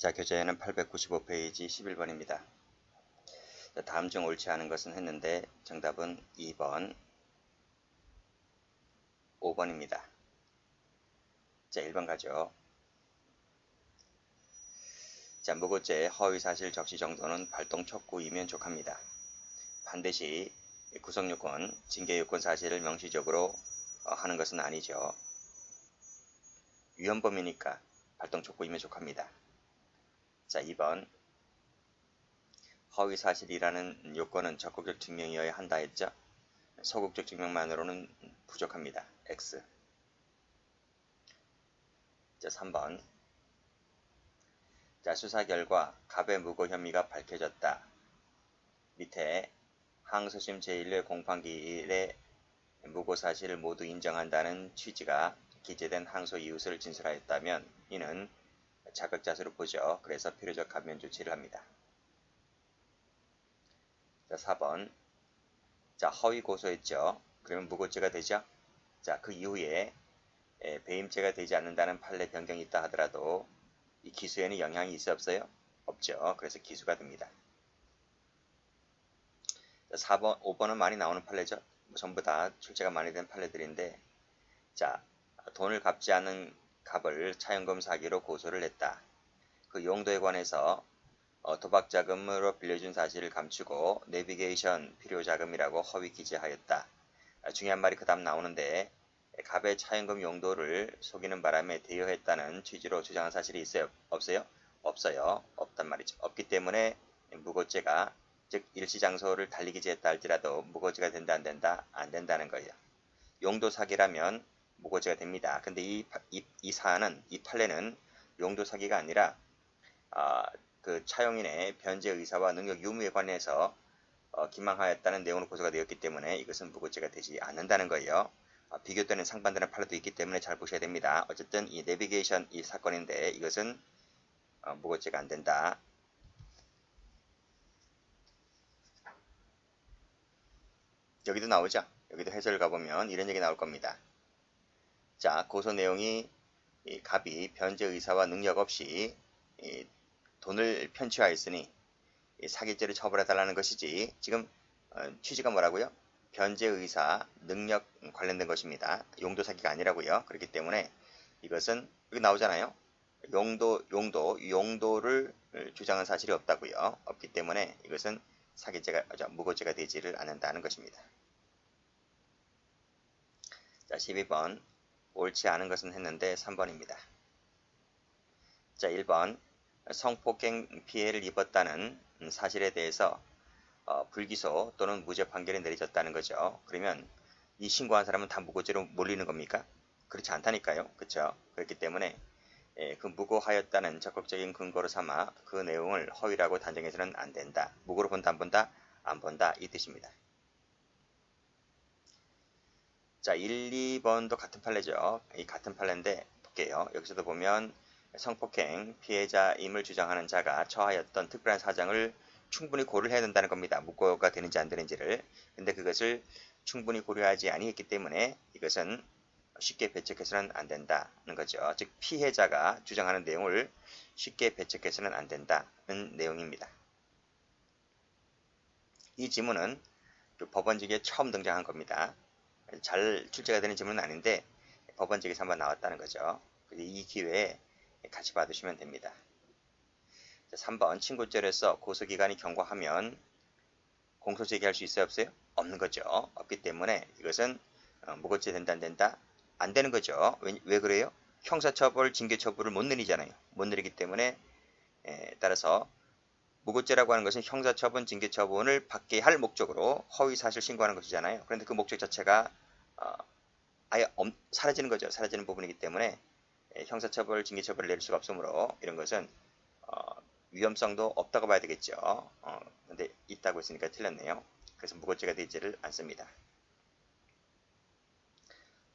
자, 교재에는 895페이지 11번입니다. 다음 중 옳지 않은 것은 했는데 정답은 2번, 5번입니다. 자, 1번 가죠. 자, 무고죄의 허위사실 적시 정도는 발동 촉구이면 족합니다. 반드시 구성요건, 징계요건 사실을 명시적으로 하는 것은 아니죠. 위헌범이니까 발동 촉구이면 족합니다. 자, 2번. 허위사실이라는 요건은 적극적 증명이어야 한다 했죠. 소극적 증명만으로는 부족합니다. X. 자, 3번. 자, 수사 결과 갑의 무고 혐의가 밝혀졌다. 밑에 항소심 제1회 공판기일에 무고 사실을 모두 인정한다는 취지가 기재된 항소 이웃을 진술하였다면 이는 자극자수로 보죠. 그래서 필요적 감면 조치를 합니다. 자, 4번. 자, 허위 고소했죠. 그러면 무고죄가 되죠. 자, 그 이후에 배임죄가 되지 않는다는 판례 변경이 있다 하더라도 이 기수에는 영향이 있어 없어요? 없죠. 그래서 기수가 됩니다. 자, 4번, 5번은 많이 나오는 판례죠. 전부 다 출제가 많이 된 판례들인데, 자, 돈을 갚지 않은 갑을 차용금 사기로 고소를 했다. 그 용도에 관해서 도박 자금으로 빌려준 사실을 감추고 내비게이션 필요 자금이라고 허위 기재하였다. 중요한 말이 그 다음 나오는데, 갑의 차용금 용도를 속이는 바람에 대여했다는 취지로 주장한 사실이 있어요? 없어요? 없어요. 없단 말이죠. 없기 때문에 무고죄가, 즉 일시장소를 달리 기재했다 할지라도 무고죄가 된다 안 된다? 안 된다는 거예요. 용도 사기라면 무고죄가 됩니다. 근데 이 사안은, 이 판례는 용도 사기가 아니라 그 차용인의 변제 의사와 능력 유무에 관해서 기망하였다는 내용으로 고소가 되었기 때문에 이것은 무고죄가 되지 않는다는 거예요. 비교되는 상반되는 판례도 있기 때문에 잘 보셔야 됩니다. 어쨌든 이 내비게이션 이 사건인데 이것은 무고죄가 안 된다. 여기도 나오죠. 여기도 해설 가보면 이런 얘기 나올 겁니다. 자, 고소 내용이 갑이 변제 의사와 능력 없이 돈을 편취하였으니 사기죄를 처벌해달라는 것이지, 지금 취지가 뭐라고요? 변제 의사, 능력 관련된 것입니다. 용도 사기가 아니라고요. 그렇기 때문에 이것은 여기 나오잖아요. 용도를 주장한 사실이 없다고요. 없기 때문에 이것은 사기죄가, 무고죄가 되지를 않는다는 것입니다. 자, 12번. 옳지 않은 것은 했는데 3번입니다. 자, 1번. 성폭행 피해를 입었다는 사실에 대해서 불기소 또는 무죄 판결이 내려졌다는 거죠. 그러면 이 신고한 사람은 다 무고죄로 몰리는 겁니까? 그렇지 않다니까요. 그렇죠? 그렇기 때문에 그 무고하였다는 적극적인 근거로 삼아 그 내용을 허위라고 단정해서는 안 된다. 무고로 본다 안 본다? 안 본다. 이 뜻입니다. 자, 1, 2번도 같은 판례죠. 이 같은 판례인데 볼게요. 여기서도 보면 성폭행 피해자임을 주장하는 자가 처하였던 특별한 사정을 충분히 고려해야 된다는 겁니다. 무고가 되는지 안 되는지를. 근데 그것을 충분히 고려하지 아니했기 때문에 이것은 쉽게 배척해서는 안 된다는 거죠. 즉 피해자가 주장하는 내용을 쉽게 배척해서는 안 된다는 내용입니다. 이 지문은 법원직에 처음 등장한 겁니다. 잘 출제가 되는 질문은 아닌데 법원직에서 한번 나왔다는 거죠. 이 기회에 같이 받으시면 됩니다. 3번 친고죄로서 고소기간이 경과하면 공소 제기할 수 있어요? 없어요? 없는 거죠. 없기 때문에 이것은 무고죄 된다 안 된다? 안 되는 거죠. 왜 그래요? 형사처벌, 징계처벌을 못 내리잖아요. 못 내리기 때문에 따라서 무고죄라고 하는 것은 형사처분, 징계처분을 받게 할 목적으로 허위사실 신고하는 것이잖아요. 그런데 그 목적 자체가 아예 사라지는 거죠. 사라지는 부분이기 때문에 형사처벌, 징계처벌을 내릴 수가 없으므로 이런 것은 위험성도 없다고 봐야 되겠죠. 근데 있다고 했으니까 틀렸네요. 그래서 무고죄가 되지를 않습니다.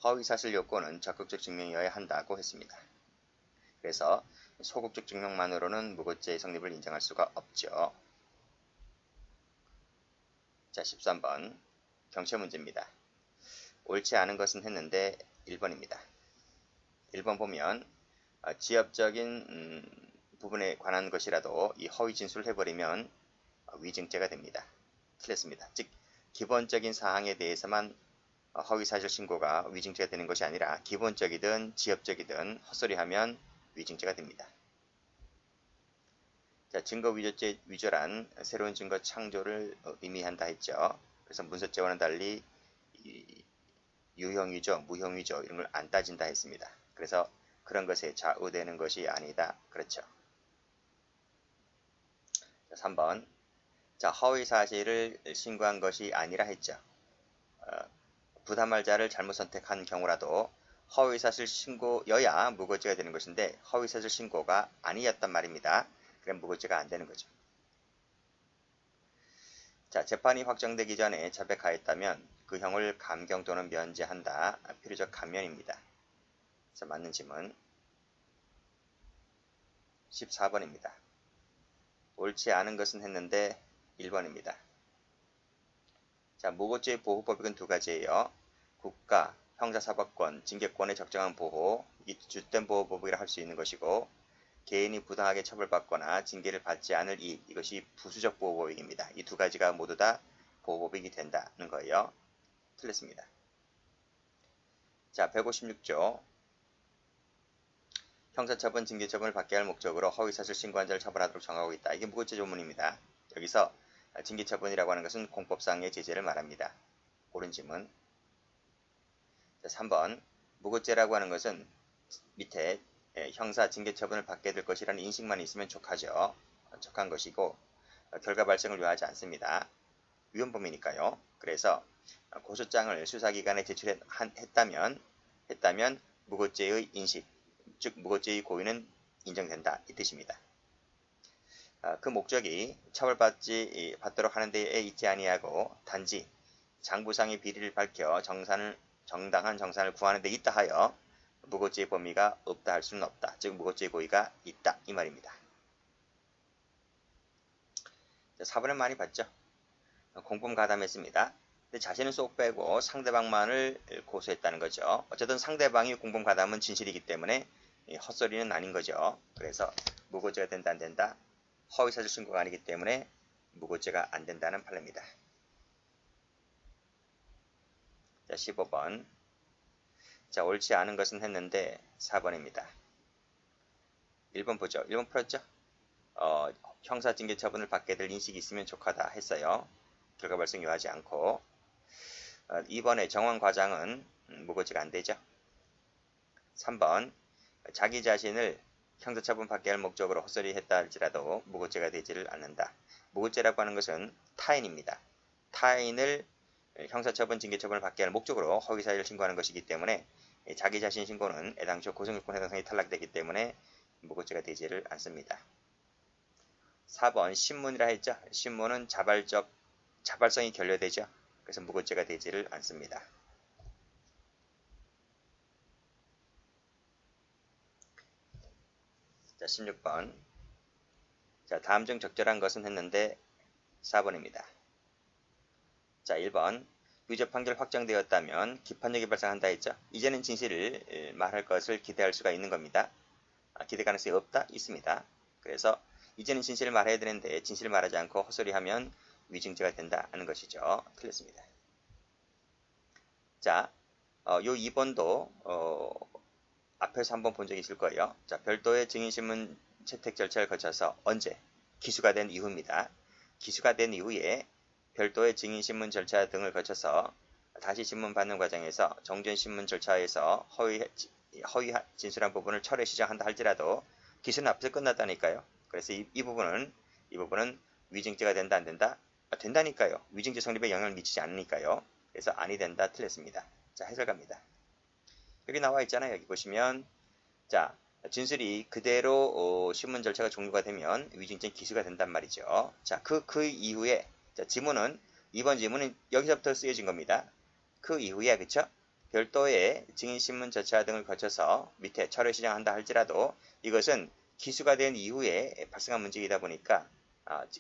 허위사실 요건은 적극적 증명이어야 한다고 했습니다. 그래서 소극적 증명만으로는 무고죄의 성립을 인정할 수가 없죠. 자, 13번 경체 문제입니다. 옳지 않은 것은 했는데 1번입니다. 1번 보면 지엽적인 부분에 관한 것이라도 이 허위 진술을 해버리면 위증죄가 됩니다. 틀렸습니다. 즉 기본적인 사항에 대해서만 허위사실 신고가 위증죄가 되는 것이 아니라 기본적이든 지엽적이든 헛소리하면 위증죄가 됩니다. 자, 증거 위조란 새로운 증거 창조를 의미한다 했죠. 그래서 문서죄와는 달리 유형위조, 무형위조 이런 걸 안 따진다 했습니다. 그래서 그런 것에 좌우되는 것이 아니다. 그렇죠. 자, 3번. 자, 허위사실을 신고한 것이 아니라 했죠. 부담할 자를 잘못 선택한 경우라도 허위사실 신고여야 무고죄가 되는 것인데 허위사실 신고가 아니었단 말입니다. 그럼 무고죄가 안 되는 거죠. 자, 재판이 확정되기 전에 자백하였다면 그 형을 감경 또는 면제한다. 필요적 감면입니다. 자, 맞는 질문 14번입니다. 옳지 않은 것은 했는데 1번입니다. 자, 무고죄 보호법칙은 두 가지예요. 국가, 형사사법권, 징계권의 적정한 보호, 이 주된 보호법이라 할 수 있는 것이고 개인이 부당하게 처벌받거나 징계를 받지 않을 이익, 이것이 부수적 보호법익입니다. 이 두 가지가 모두 다 보호법익이 된다는 거예요. 틀렸습니다. 자, 156조 형사처분, 징계처분을 받게 할 목적으로 허위사실 신고한 자를 처벌하도록 정하고 있다. 이게 무고죄 조문입니다. 여기서 징계처분이라고 하는 것은 공법상의 제재를 말합니다. 옳은 질문. 자, 3번 무고죄라고 하는 것은 밑에 형사 징계처분을 받게 될 것이라는 인식만 있으면 족하죠. 족한 것이고 결과 발생을 요하지 않습니다. 위헌범이니까요. 그래서 고소장을 수사기관에 제출했다면 무고죄의 인식, 즉 무고죄의 고의는 인정된다. 이 뜻입니다. 그 목적이 처벌받도록 하는 데에 있지 아니하고 단지 장부상의 비리를 밝혀 정당한 정산을 구하는 데 있다 하여 무고죄의 범위가 없다 할 수는 없다. 즉 무고죄의 고의가 있다 이 말입니다. 4번은 많이 봤죠. 공범 가담했습니다. 근데 자신은 쏙 빼고 상대방만을 고소했다는 거죠. 어쨌든 상대방이 공범 가담은 진실이기 때문에 헛소리는 아닌 거죠. 그래서 무고죄가 된다 안 된다. 허위사실 신고가 아니기 때문에 무고죄가 안 된다는 판례입니다. 자, 15번. 자, 옳지 않은 것은 했는데 4번입니다. 1번 보죠. 1번 풀었죠? 형사징계 처분을 받게 될 인식이 있으면 족하다 했어요. 결과 발생 요하지 않고 2번의 정황과장은 무고죄가 안 되죠. 3번 자기 자신을 형사처분 받게 할 목적으로 헛소리 했다 할지라도 무고죄가 되지를 않는다. 무고죄라고 하는 것은 타인입니다. 타인을 형사처분, 징계처분을 받게 할 목적으로 허위사실을 신고하는 것이기 때문에 자기 자신 신고는 애당초 고성요건 해당성이 탈락되기 때문에 무고죄가 되지를 않습니다. 4번 신문이라 했죠. 신문은 자발성이 결여되죠. 그래서 무고죄가 되지를 않습니다. 자, 16번. 자, 다음 중 적절한 것은 했는데 4번입니다. 자, 1번. 유죄 판결 확정되었다면 기판력이 발생한다 했죠. 이제는 진실을 말할 것을 기대할 수가 있는 겁니다. 기대 가능성이 없다? 있습니다. 그래서 이제는 진실을 말해야 되는데 진실을 말하지 않고 헛소리하면 위증죄가 된다는 것이죠. 틀렸습니다. 자, 요 2번도 앞에서 한번 본 적이 있을 거예요. 자, 별도의 증인신문 채택 절차를 거쳐서 언제? 기수가 된 이후입니다. 기수가 된 이후에 별도의 증인신문 절차 등을 거쳐서 다시 신문 받는 과정에서 정전신문 절차에서 허위 진술한 부분을 철회 시정한다 할지라도 기수는 앞에서 끝났다니까요. 그래서 이 부분은 위증죄가 된다 안 된다? 된다니까요. 위증죄 성립에 영향을 미치지 않으니까요. 그래서 아니 된다 틀렸습니다. 자, 해설 갑니다. 여기 나와 있잖아요. 여기 보시면 자, 진술이 그대로 신문 절차가 종료가 되면 위증죄 기수가 된단 말이죠. 자, 그 이후에 자, 이번 지문은 여기서부터 쓰여진 겁니다. 그 이후에 그쵸? 별도의 증인신문 절차 등을 거쳐서 밑에 철회 시정한다 할지라도 이것은 기수가 된 이후에 발생한 문제이다 보니까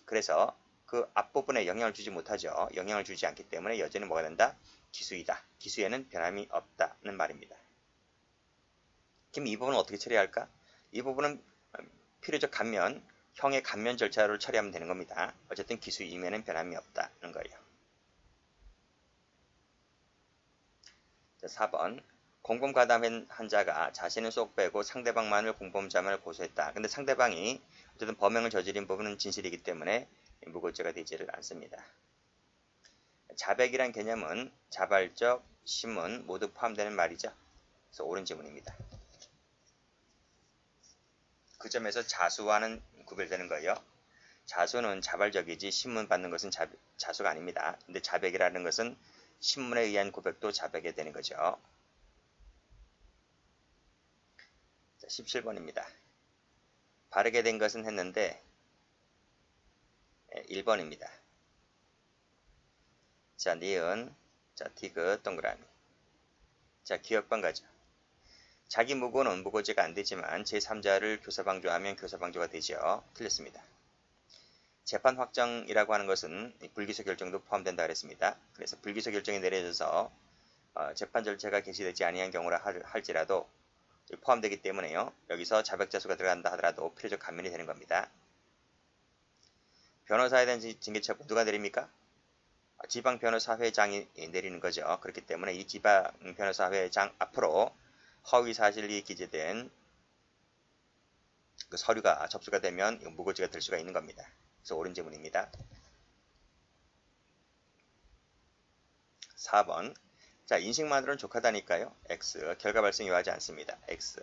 그래서 그 앞부분에 영향을 주지 못하죠. 영향을 주지 않기 때문에 여전히 뭐가 된다? 기수이다. 기수에는 변함이 없다는 말입니다. 그럼 이 부분은 어떻게 처리할까? 이 부분은 필요적 감면, 형의 감면 절차를 처리하면 되는 겁니다. 어쨌든 기수 이면엔 변함이 없다는 거예요. 자, 4번. 공범가담한 환자가 자신은 쏙 빼고 상대방만을 공범자만을 고소했다. 근데 상대방이 어쨌든 범행을 저지른 부분은 진실이기 때문에 무고죄가 되지를 않습니다. 자백이란 개념은 자발적, 신문 모두 포함되는 말이죠. 그래서 옳은 지문입니다. 그 점에서 자수와는 구별되는 거예요. 자수는 자발적이지 신문 받는 것은 자수가 아닙니다. 근데 자백이라는 것은 신문에 의한 고백도 자백이 되는 거죠. 자, 17번입니다. 바르게 된 것은 했는데 1번입니다. 자, 니은, 자, 디귿, 동그라미. 자, 기억반 가죠. 자기 무고는 무고죄가 안 되지만 제3자를 교사방조하면 교사방조가 되죠. 틀렸습니다. 재판 확정이라고 하는 것은 불기소 결정도 포함된다 그랬습니다. 그래서 불기소 결정이 내려져서 재판 절차가 개시되지 아니한 경우라 할지라도 포함되기 때문에요. 여기서 자백자수가 들어간다 하더라도 필요적 감면이 되는 겁니다. 변호사에 대한 징계처분 누가 내립니까? 지방 변호사회장이 내리는 거죠. 그렇기 때문에 이 지방 변호사회장 앞으로 허위 사실이 기재된 그 서류가 접수가 되면 무고죄가 될 수가 있는 겁니다. 그래서 옳은 지문입니다. 4번. 자, 인식만으로는 족하다니까요. X. 결과 발생이 요하지 않습니다. X.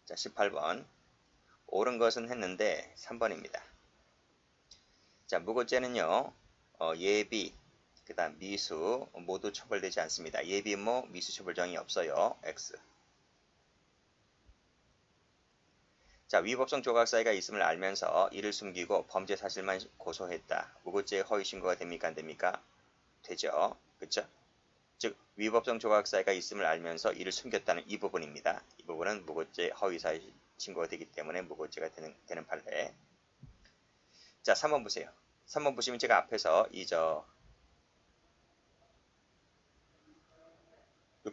자, 18번. 옳은 것은 했는데 3번입니다. 자, 무고죄는요. 예비, 그 다음 미수 모두 처벌되지 않습니다. 예비모, 미수 처벌정이 없어요. X. 자, 위법성 조각사유가 있음을 알면서 이를 숨기고 범죄 사실만 고소했다. 무고죄 허위 신고가 됩니까? 안 됩니까? 되죠. 그렇죠? 즉 위법성 조각사유가 있음을 알면서 이를 숨겼다는 이 부분입니다. 이 부분은 무고죄 허위 사실 신고가 되기 때문에 무고죄가 되는 판례. 자, 3번 보세요. 3번 보시면 제가 앞에서 요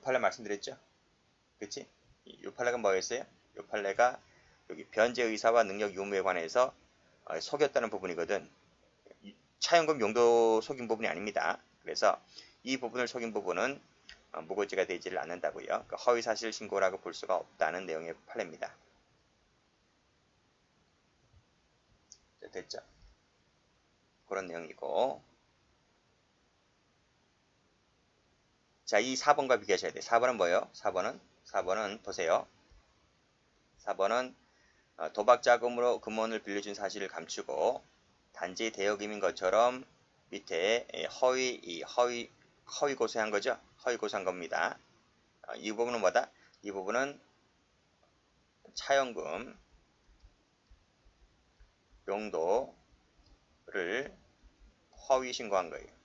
판례 말씀드렸죠? 그치? 요 판례가 뭐였어요? 요 판례가 여기 변제 의사와 능력 유무에 관해서 속였다는 부분이거든. 차용금 용도 속인 부분이 아닙니다. 그래서 이 부분을 속인 부분은 무고죄가 되지를 않는다고요. 그러니까 허위사실 신고라고 볼 수가 없다는 내용의 판례입니다. 됐죠? 그런 내용이고, 자, 이 4번과 비교하셔야 돼요. 4번은 뭐예요? 4번은 보세요. 4번은 도박 자금으로 금원을 빌려준 사실을 감추고 단지 대여금인 것처럼 밑에 허위 고소한 거죠. 허위 고소한 겁니다. 이 부분은 뭐다? 이 부분은 차용금 용도를 허위 신고한 거예요.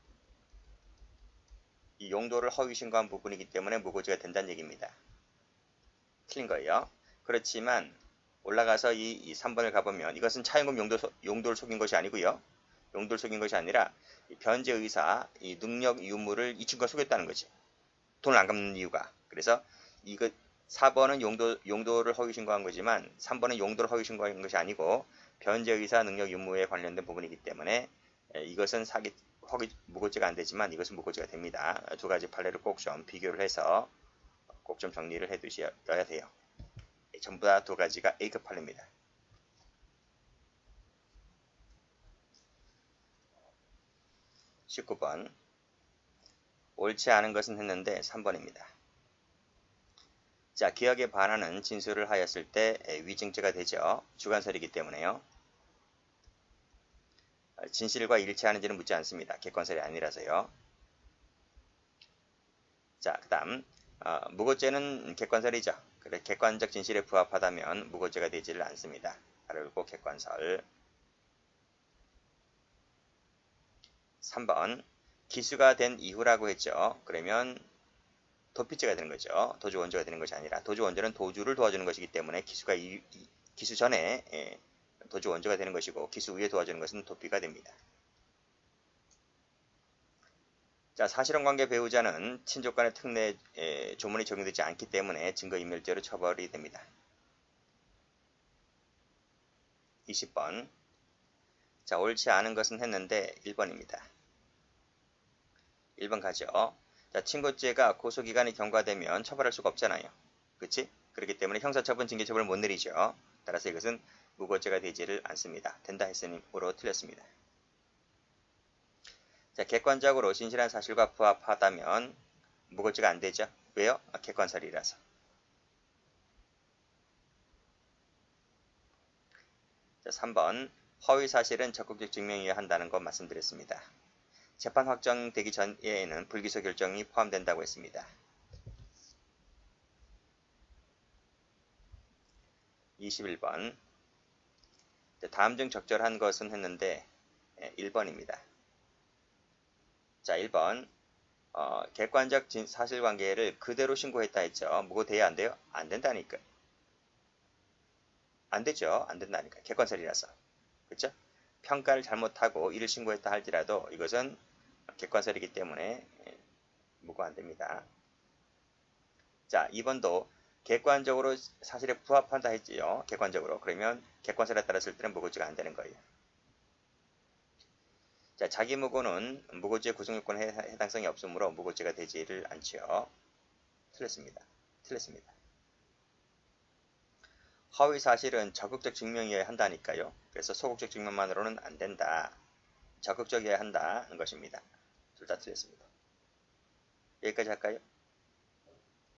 이 용도를 허위 신고한 부분이기 때문에 무고죄가 된다는 얘기입니다. 틀린 거예요. 그렇지만 올라가서 이 3번을 가보면 이것은 차용금 용도를 속인 것이 아니고요. 용도를 속인 것이 아니라 변제 의사 이 능력 유무를 이 친구가 속였다는 거지. 돈을 안 갚는 이유가. 그래서 이거 4번은 용도를 허위 신고한 거지만 3번은 용도를 허위 신고한 것이 아니고 변제 의사 능력 유무에 관련된 부분이기 때문에 이것은 무고죄가 안 되지만 이것은 무고죄가 됩니다. 두 가지 판례를 꼭 좀 비교를 해서 꼭 좀 정리를 해 두셔야 돼요. 전부 다 두 가지가 A급 판례입니다. 19번. 옳지 않은 것은 했는데 3번입니다. 자, 기억에 반하는 진술을 하였을 때 위증죄가 되죠. 주관설이기 때문에요. 진실과 일치하는지는 묻지 않습니다. 객관설이 아니라서요. 자, 그 다음 무고죄는 객관설이죠. 그래, 객관적 진실에 부합하다면 무고죄가 되지를 않습니다. 바르고 객관설. 3번. 기수가 된 이후라고 했죠. 그러면 도피죄가 되는 거죠. 도주 원조가 되는 것이 아니라 도주 원조는 도주를 도와주는 것이기 때문에 기수 전에 도주 원조가 되는 것이고 기수 후에 도와주는 것은 도피가 됩니다. 자, 사실혼관계 배우자는 친족 간의 특례 조문이 적용되지 않기 때문에 증거인멸죄로 처벌이 됩니다. 20번. 자, 옳지 않은 것은 했는데 1번입니다. 1번 가죠. 자, 친고죄가 고소기간이 경과되면 처벌할 수가 없잖아요. 그치? 그렇기 때문에 형사처분, 징계처벌을 못 내리죠. 따라서 이것은 무고죄가 되지를 않습니다. 된다 했으므로 틀렸습니다. 자, 객관적으로 진실한 사실과 부합하다면 무고죄가 안 되죠. 왜요? 객관설이라서. 자, 3번. 허위 사실은 적극적 증명이어야 한다는 거 말씀드렸습니다. 재판 확정되기 전에는 불기소 결정이 포함된다고 했습니다. 21번. 다음 중 적절한 것은 했는데 1번입니다. 자, 1번. 객관적 사실관계를 그대로 신고했다 했죠. 무고돼야 안 돼요? 안 된다니까. 안 되죠. 안 된다니까. 객관설이라서. 그렇죠? 평가를 잘못하고 이를 신고했다 할지라도 이것은 객관설이기 때문에 무고 안 됩니다. 자, 2번도 객관적으로 사실에 부합한다 했지요. 객관적으로. 그러면 객관설에 따랐을 때는 무고죄가 안 되는 거예요. 자, 자기 무고는 무고죄 구성요건에 해당성이 없으므로 무고죄가 되지를 않지요. 틀렸습니다. 틀렸습니다. 허위 사실은 적극적 증명이어야 한다니까요. 그래서 소극적 증명만으로는 안 된다. 적극적이어야 한다는 것입니다. 둘 다 틀렸습니다. 여기까지 할까요?